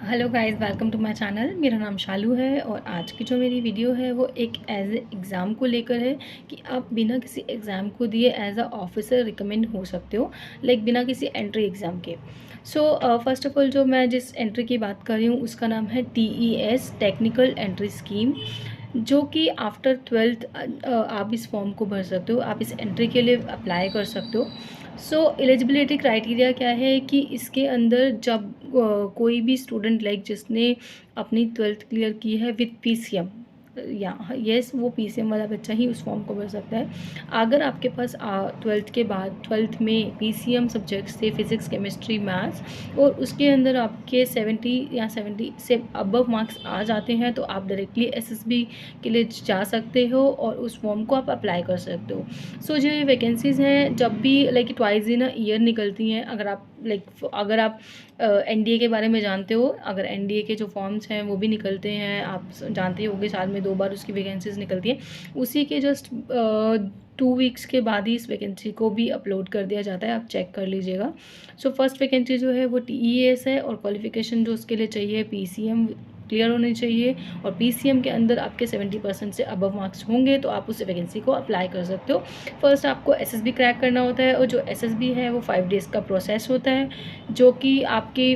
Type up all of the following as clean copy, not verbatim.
Hello guys, welcome to my channel. मेरा नाम शालू है और आज की जो मेरी वीडियो है वो एक एज एग्ज़ाम को लेकर है कि आप बिना किसी एग्ज़ाम को दिए एज अ ऑफिसर रिकमेंड हो सकते हो, लाइक बिना किसी एंट्री एग्ज़ाम के। सो फर्स्ट ऑफ ऑल जो मैं जिस एंट्री की बात कर रही हूँ उसका नाम है TES, टेक्निकल एंट्री स्कीम, जो कि आफ्टर 12th आप इस फॉर्म को भर सकते हो, आप इस एंट्री के लिए अप्लाई कर सकते हो। सो एलिजिबिलिटी क्राइटेरिया क्या है कि इसके अंदर जब कोई भी स्टूडेंट लाइक जिसने अपनी 12th क्लियर की है विथ PCM, या यस, वो PCM वाला बच्चा ही उस फॉर्म को भर सकता है। अगर आपके पास 12th के बाद 12th में PCM सब्जेक्ट्स थे, फिज़िक्स, केमिस्ट्री, मैथ्स, और उसके अंदर आपके 70 या 70 से अबव मार्क्स आ जाते हैं तो आप डायरेक्टली SSB के लिए जा सकते हो और उस फॉर्म को आप अप्लाई कर सकते हो। सो जो ये वैकेंसीज़ हैं जब भी like twice in a year निकलती हैं। अगर आप NDA के बारे में जानते हो, अगर NDA के जो फॉर्म्स हैं वो भी निकलते हैं, आप जानते ही होंगे, साल में 2 बार उसकी वैकेंसीज़ निकलती हैं। उसी के जस्ट 2 वीक्स के बाद ही इस वैकेंसी को भी अपलोड कर दिया जाता है, आप चेक कर लीजिएगा। सो फर्स्ट वैकेंसी जो है वो TES है और क्वालिफ़िकेशन जो उसके लिए चाहिए PCM क्लियर होनी चाहिए, और PCM के अंदर आपके 70% से अबव मार्क्स होंगे तो आप उस वैकेंसी को अप्लाई कर सकते हो। फर्स्ट आपको SSB क्रैक करना होता है, और जो SSB है वो 5 डेज़ का प्रोसेस होता है, जो कि आपकी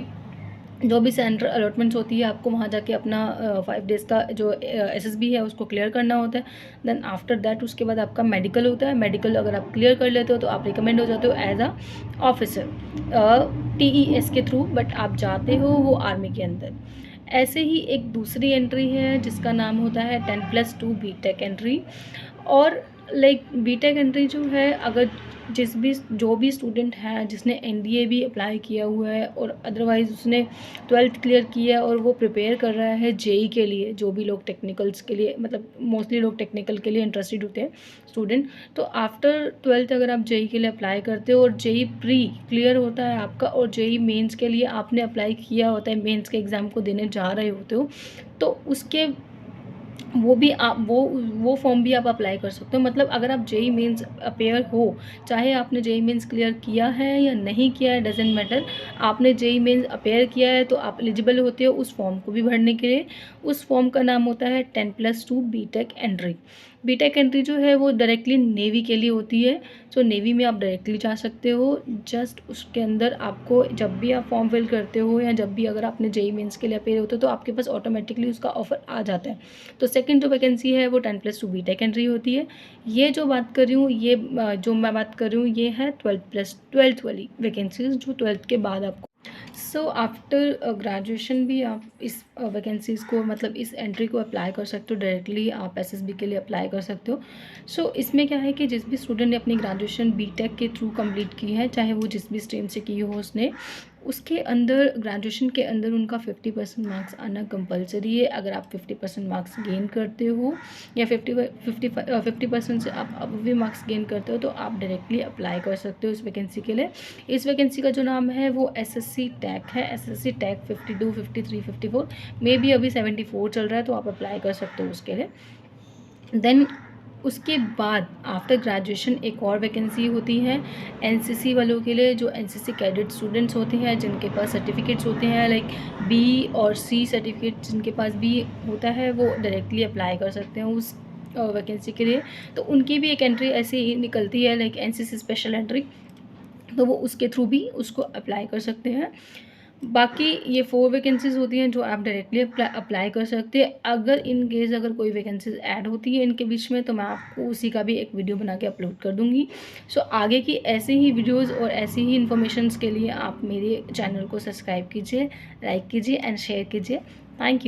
जो भी सेंटर अलॉटमेंट्स होती है आपको वहाँ जाके अपना 5 डेज़ का जो SSB है उसको क्लियर करना होता है। देन आफ्टर दैट उसके बाद आपका मेडिकल होता है। मेडिकल अगर आप क्लियर कर लेते हो तो आप रिकमेंड हो जाते हो एज अ ऑफिसर TES के थ्रू, बट आप जाते हो वो आर्मी के अंदर। ऐसे ही एक दूसरी एंट्री है जिसका नाम होता है 10+2 BTech एंट्री। और लाइक BTech एंट्री जो है, अगर जो भी स्टूडेंट है जिसने NDA भी अप्लाई किया हुआ है और अदरवाइज़ उसने 12th क्लियर किया है और वो प्रिपेयर कर रहा है JEE के लिए, जो भी लोग टेक्निकल्स के लिए, मतलब मोस्टली लोग टेक्निकल के लिए इंटरेस्टेड होते हैं स्टूडेंट, तो आफ्टर 12th अगर आप JEE के लिए अप्लाई करते हो और JEE प्री क्लियर होता है आपका और JEE मेंस के लिए आपने अप्लाई किया होता है, मेंस के एग्ज़ाम को देने जा रहे होते हो, तो उसके वो भी आप वो फॉर्म भी आप अप्लाई कर सकते हो। मतलब अगर आप JEE मेंस अपेयर हो, चाहे आपने JEE मेंस क्लियर किया है या नहीं किया है, डजेंट मैटर, आपने JEE मेंस अपेयर किया है तो आप एलिजिबल होते हो उस फॉर्म को भी भरने के लिए। उस फॉर्म का नाम होता है 10+2 BTech एंट्री। BTech एंट्री जो है वो डायरेक्टली नेवी के लिए होती है। सो नेवी में आप डायरेक्टली जा सकते हो। जस्ट उसके अंदर आपको जब भी आप फॉर्म फिल करते हो या जब भी अगर आपने JEE मेंस के लिए अपेयर होते हो तो आपके पास ऑटोमेटिकली उसका ऑफर आ जाता है। तो सेकंड जो वैकेंसी है वो 10+2 BTech एंट्री होती है। ये जो बात कर रही हूँ, ये जो मैं बात कर रही हूँ ये है 12+12 वाली वैकेंसीज, जो 12th के बाद आपको। सो आफ्टर ग्रेजुएशन भी आप इस वैकेंसीज़ को, मतलब इस एंट्री को अप्लाई कर सकते हो। डायरेक्टली आप SSB के लिए अप्लाई कर सकते हो। सो इसमें क्या है कि जिस भी स्टूडेंट ने अपनी ग्रेजुएशन BTech के थ्रू कंप्लीट की है, चाहे वो जिस भी स्ट्रीम से की हो उसने, उसके अंदर ग्रेजुएशन के अंदर उनका 50% मार्क्स आना कंपलसरी है। अगर आप 50% मार्क्स गेन करते हो या 50% से आप अब भी मार्क्स गेन करते हो तो आप डायरेक्टली अप्लाई कर सकते हो इस वैकेंसी के लिए। इस वैकेंसी का जो नाम है वो SSC टैक है। SSC टैक 52, 53, 54 में भी अभी 74 चल रहा है, तो आप अप्लाई कर सकते हो उसके लिए। देन उसके बाद आफ्टर ग्रेजुएशन एक और वैकेंसी होती है NCC वालों के लिए, जो NCC कैडेट स्टूडेंट्स होते हैं जिनके पास सर्टिफिकेट्स होते हैं, लाइक B और C सर्टिफिकेट जिनके पास भी होता है, वो डायरेक्टली अप्लाई कर सकते हैं उस वैकेंसी के लिए। तो उनकी भी एक एंट्री ऐसे ही निकलती है, लाइक NCC स्पेशल एंट्री, तो वो उसके थ्रू भी उसको अप्लाई कर सकते हैं। बाकी ये 4 वैकेंसीज़ होती हैं जो आप डायरेक्टली अप्लाई कर सकते हैं। अगर इन केस अगर कोई वैकेंसीज़ ऐड होती है इनके बीच में तो मैं आपको उसी का भी एक वीडियो बना के अपलोड कर दूँगी। सो आगे की ऐसे ही वीडियोज़ और ऐसी ही इन्फॉर्मेशंस के लिए आप मेरे चैनल को सब्सक्राइब कीजिए, लाइक कीजिए एंड शेयर कीजिए। Thank you.